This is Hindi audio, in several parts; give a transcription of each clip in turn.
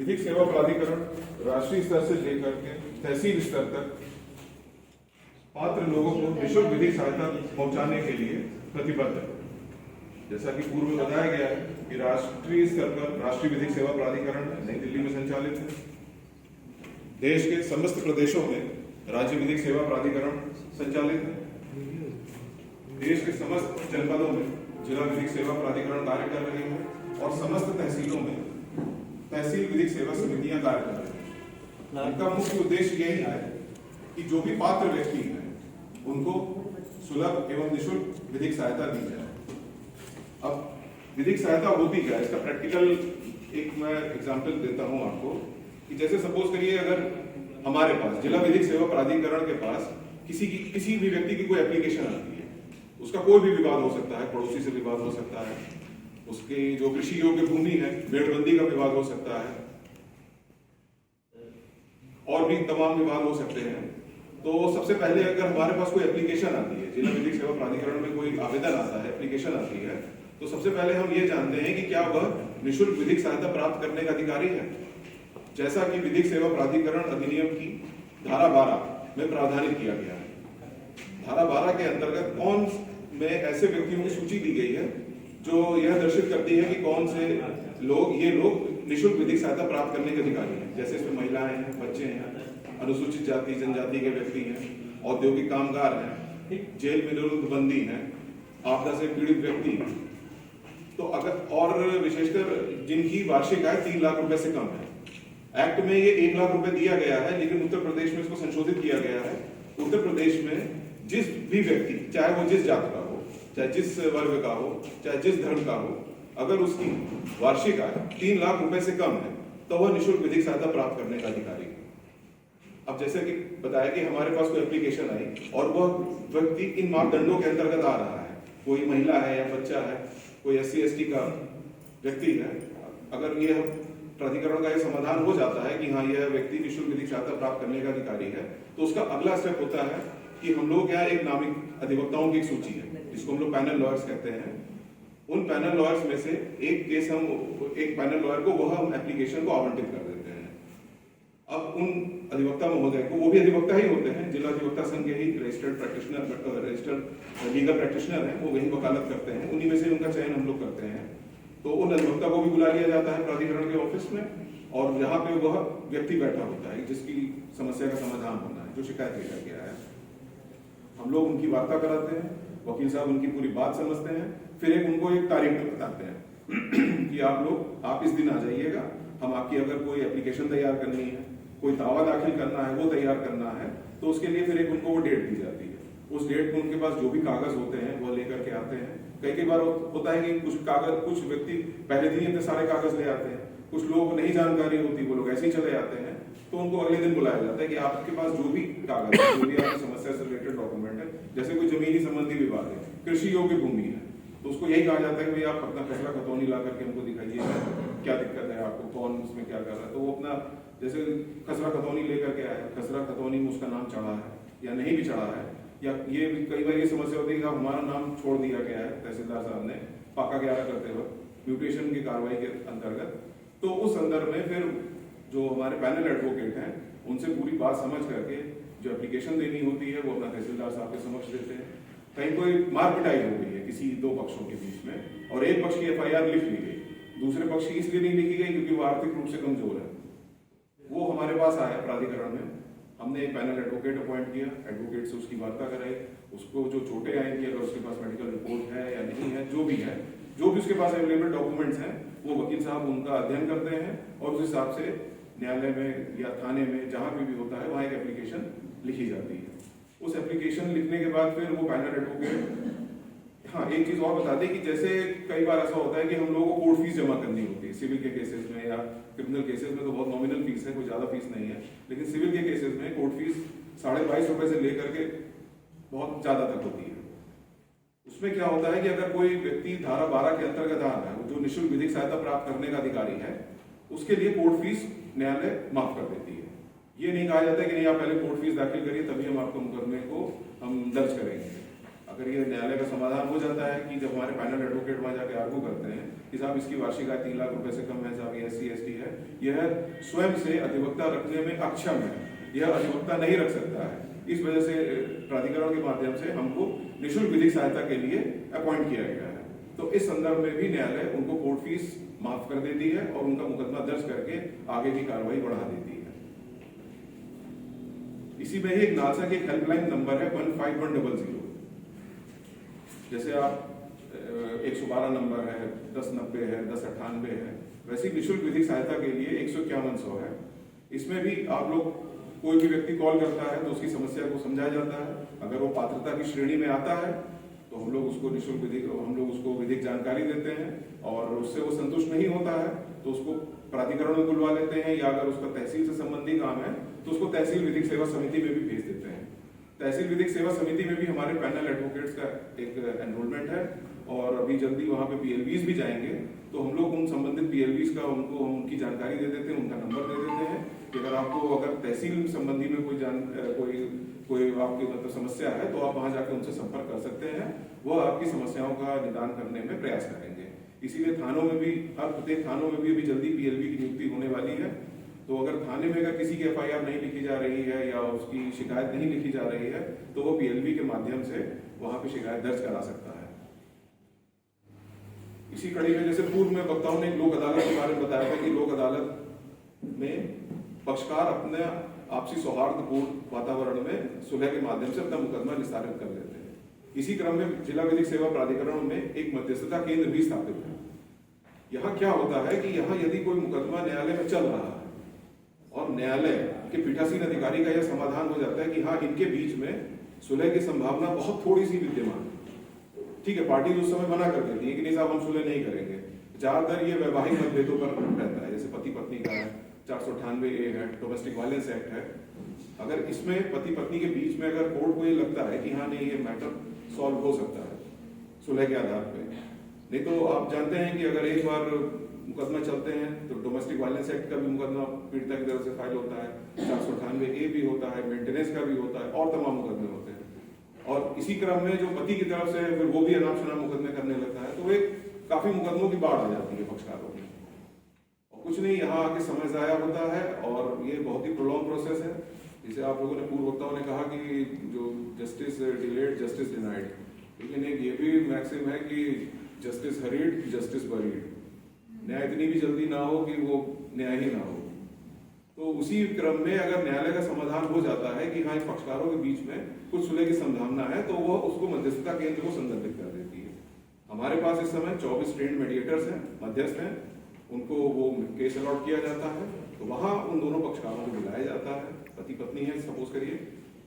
विधिक सेवा प्राधिकरण राष्ट्रीय स्तर से लेकर के तहसील स्तर तक पात्र लोगों को निःशुल्क विधिक सहायता पहुंचाने के लिए प्रतिबद्ध है। जैसा कि पूर्व में बताया गया है कि राष्ट्रीय स्तर पर राष्ट्रीय विधिक सेवा प्राधिकरण नई दिल्ली में संचालित है। देश के समस्त प्रदेशों में राज्य विधिक सेवा प्राधिकरण संचालित है। देश के समस्त जनपदों में जिला विधिक सेवा प्राधिकरण कार्य कर रहे हैं और समस्त तहसीलों में तहसील विधिक सेवा समितियां कार्य कर रही हैं। इनका मुख्य उद्देश्य यही है कि जो भी पात्र व्यक्ति हैं उनको सुलभ एवं निःशुल्क विधिक सहायता दी जाए। अब विधिक सहायता होती क्या है, इसका प्रैक्टिकल एक मैं एग्जांपल देता हूं आपको कि जैसे सपोज करिए अगर हमारे पास जिला विधिक सेवा प्राधिकरण के पास किसी भी व्यक्ति की कोई एप्लीकेशन आती है, उसका कोई भी विवाद हो सकता है, पड़ोसी से विवाद हो सकता है, उसकी जो कृषि योग्य भूमि है मेड़बंदी का विवाद हो सकता है, और भी तमाम विवाद हो सकते हैं। तो सबसे पहले अगर हमारे पास कोई एप्लीकेशन आती है, जिला विधिक सेवा प्राधिकरण में कोई आवेदन आता है, एप्लीकेशन आती है, तो सबसे पहले हम ये जानते हैं कि क्या वह निःशुल्क विधिक सहायता प्राप्त करने का अधिकारी है। जैसा कि विधिक सेवा प्राधिकरण अधिनियम की धारा 12 में प्रावधानित किया गया है। धारा 12 के अंतर्गत कौन में ऐसे व्यक्तियों की सूची दी गई है जो यह दर्शित करती है कि कौन से लोग निःशुल्क विधिक सहायता प्राप्त करने के अधिकारी हैं। जैसे इसमें महिलाएं हैं, बच्चे हैं, अनुसूचित जाति जनजाति के व्यक्ति हैं, औद्योगिक कामगार हैं, जेल में निरुद्ध बंदी हैं, आपदा से पीड़ित व्यक्ति हैं। तो अगर और विशेषकर जिनकी वार्षिक आय 3 लाख रुपए से कम है। एक्ट में ये 1 लाख रुपए दिया गया है, लेकिन उत्तर प्रदेश में इसको संशोधित किया गया है। उत्तर प्रदेश में जिस भी व्यक्ति, चाहे वो जिस जात का हो, चाहे जिस वर्ग का हो, चाहे जिस धर्म का हो, अगर उसकी वार्षिक आय 3 लाख रुपए से कम है तो वह निःशुल्क विधिक सहायता प्राप्त करने का अधिकारी है। अब जैसे कि बताया कि हमारे पास कोई एप्लीकेशन आई और वह व्यक्ति इन मापदंडों के अंतर्गत आ रहा है, कोई महिला है या बच्चा है, कोई SC/ST का व्यक्ति है, अगर ये प्राधिकरण का यह समाधान हो जाता है कि हाँ यह व्यक्ति निःशुल्क विधिक सहायता प्राप्त करने का अधिकारी है, तो उसका अगला स्टेप होता है कि हम लोग यहाँ एक नामित अधिवक्ताओं की एक सूची है जिसको हम लोग पैनल लॉयर्स कहते हैं। उन पैनल लॉयर्स में से एक पैनल लॉयर को वह हम एप्लीकेशन को आवंटित कर देते हैं। अब उन अधिवक्ता महोदय को, वो भी अधिवक्ता ही होते हैं, जिला अधिवक्ता संघ के ही रजिस्टर्ड लीगल प्रैक्टिशनर हैं, वो वही वकालत करते हैं, उन्हीं में से उनका चयन हम लोग करते हैं। तो उन अधिवक्ता को भी बुला लिया जाता है प्राधिकरण के ऑफिस में, और जहाँ पे वह व्यक्ति बैठा होता है जिसकी समस्या का समाधान होना है, जो शिकायत लेकर गया है, हम लोग उनकी वार्ता कराते हैं, वकील साहब उनकी पूरी बात समझते हैं, फिर उनको एक तारीख बताते हैं कि आप इस दिन आ जाइएगा, हम आपकी अगर कोई एप्लीकेशन तैयार करनी है, कोई दावा दाखिल करना है, वो तैयार करना है, तो उसके लिए फिर उनको वो डेट दी जाती है। उस डेट में उनके पास जो भी कागज होते हैं वह लेकर के आते हैं। कई बार होता है कि कुछ व्यक्ति पहले दिन अपने सारे कागज ले आते हैं, कुछ लोगों को नहीं जानकारी होती, वो लोग ऐसे ही चले जाते हैं, तो उनको अगले दिन बुलाया जाता है कि आपके पास जो भी कागज है, जो भी आपकी समस्या से रिलेटेड डॉक्यूमेंट है, जैसे कोई जमीनी संबंधी विवाद है, कृषि योग्य भूमि है, तो उसको यही कहा जाता है कि भाई आप अपना खसरा खतौनी ला करके हमको दिखाइए, क्या दिक्कत है आपको, कौन उसमें क्या कर रहा है। तो वो अपना जैसे खसरा खतौनी लेकर के आया, खसरा खतौनी में उसका नाम चढ़ा है या नहीं भी चढ़ा है, या ये कई बार ये समस्या होती है कि हमारा नाम छोड़ दिया गया है तहसीलदार साहब ने पाका 11 करते वक्त म्यूटेशन की कार्रवाई के अंतर्गत, तो उस संदर्भ में फिर जो हमारे पैनल एडवोकेट हैं उनसे पूरी बात समझ करके जो एप्लीकेशन देनी होती है वो अपना तहसीलदार साहब के समक्ष देते हैं। कहीं कोई मार पिटाई हो गई है किसी 2 पक्षों के बीच में और एक पक्ष की FIR लिख ली गई, दूसरे पक्ष की इसलिए नहीं लिखी गई क्योंकि वो आर्थिक रूप से कमजोर है, वो हमारे पास आया प्राधिकरण में, हमने एक पैनल एडवोकेट अपॉइंट किया, एडवोकेट से उसकी वार्ता कराई, उसको जो चोटें आएंगी, अगर उसके पास मेडिकल रिपोर्ट है या नहीं है, जो भी उसके पास अवेलेबल डॉक्यूमेंट्स हैं, वो वकील साहब उनका अध्ययन करते हैं और उस हिसाब से न्यायालय में या थाने में जहां भी होता है वहां एक एप्लीकेशन लिखी जाती है। उस एप्लीकेशन लिखने के बाद फिर वो पैनल एडवोकेट, हाँ एक चीज और बता दें कि जैसे कई बार ऐसा होता है कि हम लोगों को कोर्ट फीस जमा करनी होती है सिविल के केसेस में, या क्रिमिनल केसेस में तो बहुत नॉमिनल फीस है, कोई ज्यादा फीस नहीं है, लेकिन सिविल के केसेस में कोर्ट फीस 22.5 रुपए से लेकर के बहुत ज्यादा तक होती है। उसमें क्या होता है कि अगर कोई व्यक्ति धारा 12 के अंतर्गत आ रहा है, जो निःशुल्क विधिक सहायता प्राप्त करने का अधिकारी है, उसके लिए कोर्ट फीस न्यायालय माफ कर देती है। ये नहीं कहा जाता कि नहीं आप पहले कोर्ट फीस दाखिल करिए तभी हम आपको मुकदमे को हम दर्ज करेंगे। अगर ये न्यायालय का समाधान हो जाता है कि जब हमारे पैनल एडवोकेट वहां जाके आर्गू करते हैं कि साहब इसकी वार्षिक आय 3 लाख रुपए से कम है, साहब ये SC/ST है, यह स्वयं से अधिवक्ता रखने में अक्षम है, यह अधिवक्ता नहीं रख सकता है, इस वजह से प्राधिकरण के माध्यम से हमको निःशुल्क विधिक सहायता के लिए अपॉइंट किया गया है। तो इस संदर्भ में भी न्यायालय उनको कोर्ट फीस माफ कर देती है और उनका मुकदमा दर्ज करके आगे की कार्रवाई बढ़ा देती है। इसी में ही एक नालसा की हेल्पलाइन नंबर है 15100। जैसे आप 112 नंबर है, 1090 है, 1098 है, वैसी निःशुल्क विधिक सहायता के लिए 15100 है। इसमें भी आप लोग कोई भी व्यक्ति कॉल करता है तो उसकी समस्या को समझाया जाता है। अगर वो पात्रता की श्रेणी में आता है तो हम लोग उसको निःशुल्क विधिक जानकारी देते हैं, और उससे वो संतुष्ट नहीं होता है तो उसको प्राधिकरण में बुलवा लेते हैं, या अगर उसका तहसील से संबंधी काम है तो उसको तहसील विधिक सेवा समिति में भी भेज देते हैं। तहसील विधिक सेवा समिति में भी हमारे पैनल एडवोकेट्स का एक एनरोलमेंट है, और अभी जल्दी वहां पे PLVs भी जाएंगे, तो हम लोग उन संबंधित PLVs का उनको हम उनकी जानकारी दे देते हैं, उनका नंबर दे देते हैं कि अगर तहसील संबंधी में कोई आपकी मतलब समस्या है तो आप वहां जाकर उनसे संपर्क कर सकते हैं, वह आपकी समस्याओं का निदान करने में प्रयास करेंगे। इसीलिए थानों में भी, हर प्रत्येक थानों में भी अभी जल्दी PLV की नियुक्ति होने वाली है। तो अगर थाने में अगर किसी की FIR नहीं लिखी जा रही है या उसकी शिकायत नहीं लिखी जा रही है तो वो PLV के माध्यम से वहां पे शिकायत दर्ज करा सकता है। इसी कड़ी में जैसे पूर्व में वक्ताओं ने लोक अदालत के बारे में बताया था कि लोक अदालत में पक्षकार अपने आपसी सौहार्दपूर्ण वातावरण में सुलह के माध्यम से अपना मुकदमा निस्तारित कर लेते हैं। इसी क्रम में जिला विधिक सेवा प्राधिकरण में एक मध्यस्थता केंद्र भी स्थापित है। यहाँ क्या होता है कि यहाँ यदि कोई मुकदमा न्यायालय में चल रहा है और न्यायालय के पीठासीन अधिकारी का यह समाधान हो जाता है कि हाँ, इनके बीच में सुलह की संभावना बहुत थोड़ी सी विद्यमान है, ठीक है, पार्टी उस समय मना कर देती है कि नहीं साहब हम सुलह नहीं करेंगे। ज्यादातर ये वैवाहिक मतभेदों पर रहता है, जैसे पति पत्नी का है, 498A है, डोमेस्टिक वायलेंस एक्ट है। अगर इसमें पति पत्नी के बीच में अगर कोर्ट को ये लगता है कि हाँ नहीं, ये मैटर सॉल्व हो सकता है सुलह के आधार पे, नहीं तो आप जानते हैं कि अगर एक बार मुकदमा चलते हैं तो डोमेस्टिक वायलेंस एक्ट का भी मुकदमा पीड़िता की तरफ से फाइल होता है, 498A भी होता है, मेंटेनेंस का भी होता है, और तमाम मुकदमे होते हैं। और इसी क्रम में जो पति की तरफ से फिर वो भी अनाप शनाप मुकदमे करने लगता है, तो एक काफी मुकदमों की बाढ़ आ जाती है पक्षकारों की। और कुछ नहीं, यहाँ आके समय जाया होता है और ये बहुत ही प्रोलॉन्ग प्रोसेस है। जैसे आप लोगों ने पूर्व वक्ताओं ने कहा कि जो जस्टिस डिलेड जस्टिस डिनाइड, लेकिन एक ये भी मैक्सिम है कि जस्टिस हरीड जस्टिस बरीड, न्याय इतनी भी जल्दी ना हो कि वो न्याय ही ना हो। तो उसी क्रम में अगर न्यायालय का समाधान हो जाता है कि हाँ इन पक्षकारों के बीच में कुछ सुलह की संभावना है, तो वह उसको मध्यस्थता केंद्र को संदर्भित कर देती है। हमारे पास इस समय 24 ट्रेंड मेडिएटर्स हैं, मध्यस्थ हैं, उनको वो केस अलॉट किया जाता है, तो वहां उन दोनों पक्षकारों को बुलाया जाता है। पति पत्नी है सपोज करिए,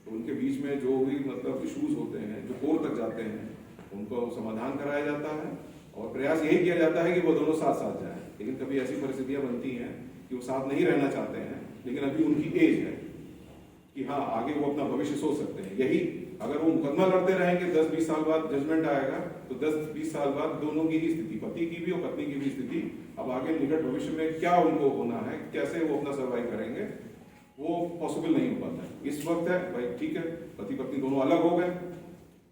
तो उनके बीच में जो भी मतलब इश्यूज होते हैं जो कोर्ट तक जाते हैं, उनको समाधान कराया जाता है और प्रयास यही किया जाता है कि वो दोनों साथ साथ जाएं। लेकिन कभी ऐसी परिस्थितियां बनती हैं कि वो साथ नहीं रहना चाहते हैं, लेकिन अभी उनकी एज है कि हाँ आगे वो अपना भविष्य सोच सकते हैं। यही अगर वो मुकदमा लड़ते रहेंगे 10-20 साल बाद जजमेंट आएगा, तो 10-20 साल बाद दोनों की ही स्थिति, पति की भी और पत्नी की भी स्थिति, अब आगे निकट भविष्य में क्या उनको होना है, कैसे वो अपना सर्वाइव करेंगे, वो पॉसिबल नहीं हो पाता है। इस वक्त है भाई ठीक है, पति पत्नी दोनों अलग हो गए,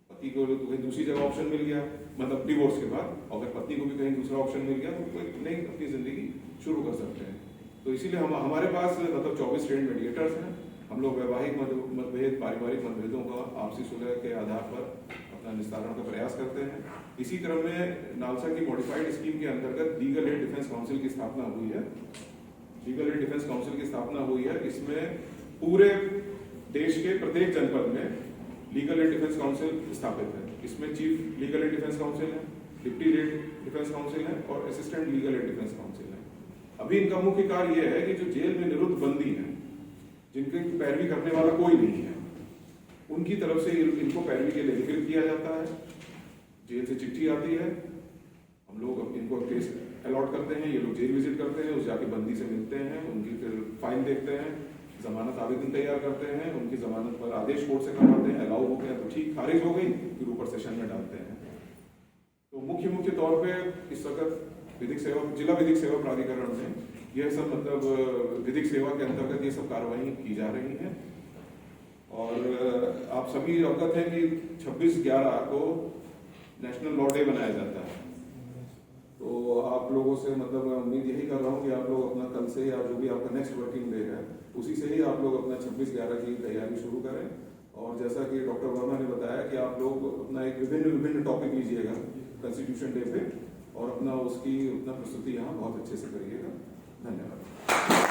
पति को कहीं दूसरी जगह ऑप्शन मिल गया, मतलब डिवोर्स के बाद, अगर पत्नी को भी कहीं दूसरा ऑप्शन मिल गया तो कोई नई अपनी जिंदगी शुरू कर सकते हैं। तो इसीलिए हमारे पास मतलब 24 ट्रेंड मेडिएटर्स हैं। हम लोग वैवाहिक मतभेद, पारिवारिक मतभेदों का आपसी सुलह के आधार पर अपना निस्तारण का प्रयास करते हैं। इसी क्रम में नालसा की मॉडिफाइड स्कीम के अंतर्गत लीगल एड डिफेंस काउंसिल की स्थापना हुई है। लीगल एड डिफेंस काउंसिल की स्थापना हुई है। इसमें पूरे देश के प्रत्येक जनपद में लीगल एड डिफेंस काउंसिल स्थापित है। इसमें chief legal aid defence council है, डिप्टी डिफेंस काउंसिल है और assistant legal aid defence council है। अभी इनका मुख्य कार्य यह है कि जो जेल में निरुद्ध बंदी है, जिनकी पैरवी करने वाला कोई नहीं है, उनकी तरफ से इनको पैरवी के लिए लिखित किया जाता है। जेल से चिट्ठी आती है, हम लोग इनको केस अलॉट करते हैं, ये लोग जेल विजिट करते हैं, उस जाके बंदी से मिलते हैं, उनकी फिर फाइल देखते हैं, जमानत आवेदन तैयार करते हैं, उनकी जमानत पर आदेश कोर्ट से करवाते हैं, अलाउ होते हैं तो ठीक, खारिज हो गई फिर ऊपर सेशन में डालते हैं। तो मुख्य तौर पे इस वक्त विधिक सेवा, जिला विधिक सेवा प्राधिकरण में यह सब मतलब विधिक सेवा के अंतर्गत ये सब कार्रवाई की जा रही है। और आप सभी अवगत हैं कि 26/11 को नेशनल लॉ डे बनाया जाता है। तो आप लोगों से मतलब मैं उम्मीद यही कर रहा हूँ कि आप लोग अपना कल से या जो भी आपका नेक्स्ट वर्किंग डे है उसी से ही आप लोग अपना 26/11 की तैयारी शुरू करें। और जैसा कि डॉक्टर वर्मा ने बताया कि आप लोग अपना एक विभिन्न टॉपिक लीजिएगा कॉन्स्टिट्यूशन डे पे और अपना प्रस्तुति यहाँ बहुत अच्छे से करिएगा। धन्यवाद।